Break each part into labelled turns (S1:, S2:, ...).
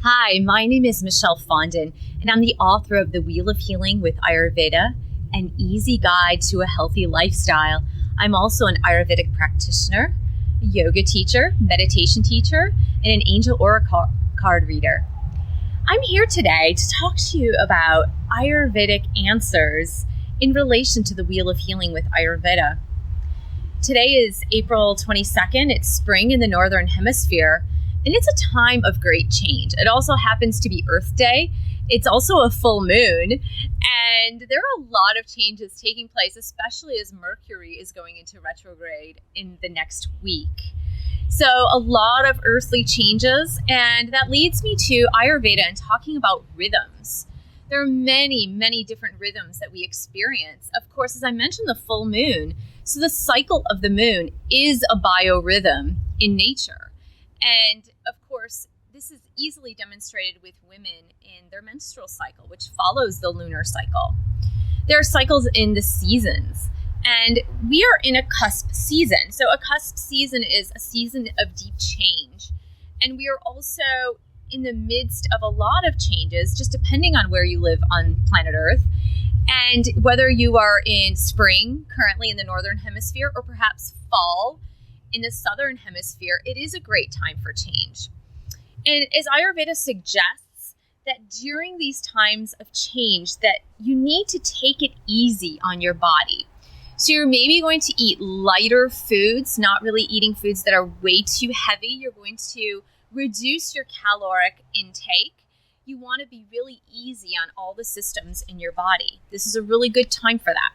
S1: Hi, my name is Michelle Fondin, and I'm the author of The Wheel of Healing with Ayurveda, an easy guide to a healthy lifestyle. I'm also an Ayurvedic practitioner, a yoga teacher, meditation teacher, and an angel oracle card reader. I'm here today to talk to you about Ayurvedic answers in relation to the Wheel of Healing with Ayurveda. Today is April 22nd. It's spring in the Northern Hemisphere. And it's a time of great change. It also happens to be Earth Day. It's also a full moon. And there are a lot of changes taking place, especially as Mercury is going into retrograde in the next week. So a lot of earthly changes. And that leads me to Ayurveda and talking about rhythms. There are many, many different rhythms that we experience. Of course, as I mentioned, the full moon. So the cycle of the moon is a biorhythm in nature. And of course, this is easily demonstrated with women in their menstrual cycle, which follows the lunar cycle. There are cycles in the seasons, and we are in a cusp season. So a cusp season is a season of deep change. And we are also in the midst of a lot of changes, just depending on where you live on planet Earth. And whether you are in spring, currently in the Northern Hemisphere, or perhaps fall, in the Southern Hemisphere, it is a great time for change. And as Ayurveda suggests, that during these times of change, that you need to take it easy on your body. So you're maybe going to eat lighter foods, not really eating foods that are way too heavy. You're going to reduce your caloric intake. You want to be really easy on all the systems in your body. This is a really good time for that.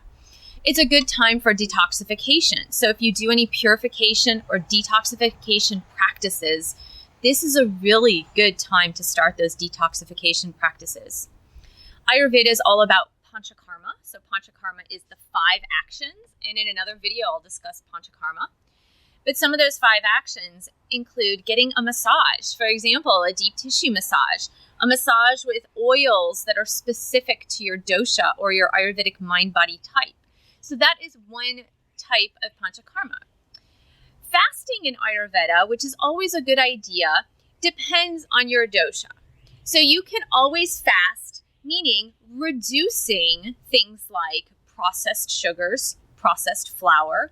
S1: It's a good time for detoxification. So if you do any purification or detoxification practices, this is a really good time to start those detoxification practices. Ayurveda is all about panchakarma. So panchakarma is the 5 actions. And in another video, I'll discuss panchakarma. But some of those 5 actions include getting a massage. For example, a deep tissue massage. A massage with oils that are specific to your dosha or your Ayurvedic mind-body type. So that is one type of panchakarma. Fasting in Ayurveda, which is always a good idea, depends on your dosha. So you can always fast, meaning reducing things like processed sugars, processed flour.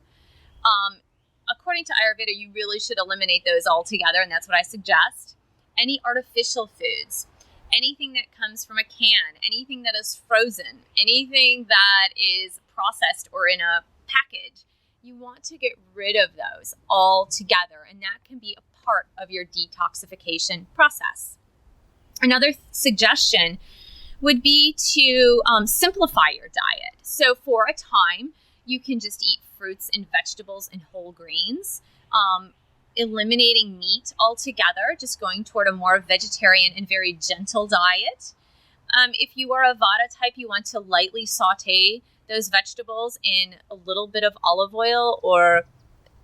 S1: According to Ayurveda, you really should eliminate those altogether, and that's what I suggest. Any artificial foods, anything that comes from a can, anything that is frozen, anything that is processed or in a package, you want to get rid of those all together, and that can be a part of your detoxification process. Another suggestion would be to simplify your diet. So for a time, you can just eat fruits and vegetables and whole grains, eliminating meat altogether, just going toward a more vegetarian and very gentle diet. If you are a Vata type, you want to lightly saute those vegetables in a little bit of olive oil or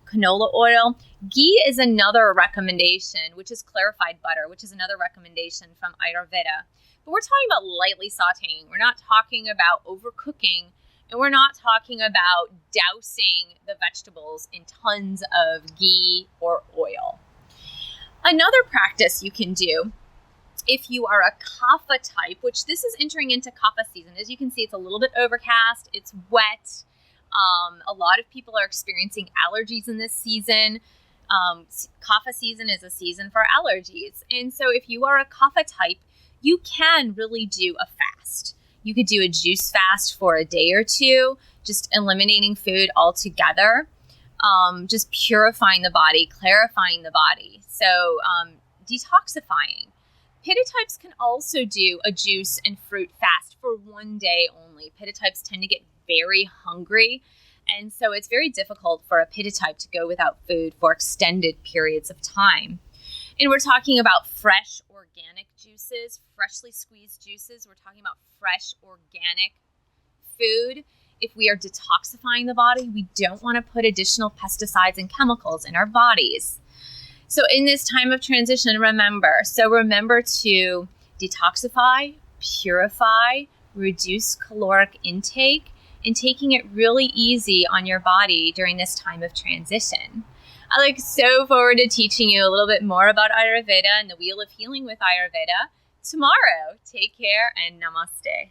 S1: canola oil. Ghee is another recommendation, which is clarified butter, which is another recommendation from Ayurveda. But we're talking about lightly sauteing. We're not talking about overcooking, and we're not talking about dousing the vegetables in tons of ghee or oil. Another practice you can do if you are a kapha type, which this is entering into kapha season. As you can see, it's a little bit overcast. It's wet. A lot of people are experiencing allergies in this season. Kapha season is a season for allergies. And so if you are a kapha type, you can really do a fast. You could do a juice fast for a day or two, just eliminating food altogether, just purifying the body, clarifying the body. So detoxifying. Pitta types can also do a juice and fruit fast for one day only. Pitta types tend to get very hungry, and so it's very difficult for a Pitta type to go without food for extended periods of time. And we're talking about fresh organic juices, freshly squeezed juices. We're talking about fresh organic food. If we are detoxifying the body, we don't want to put additional pesticides and chemicals in our bodies. So in this time of transition, remember to detoxify, purify, reduce caloric intake, and taking it really easy on your body during this time of transition. I look so forward to teaching you a little bit more about Ayurveda and the Wheel of Healing with Ayurveda tomorrow. Take care and namaste.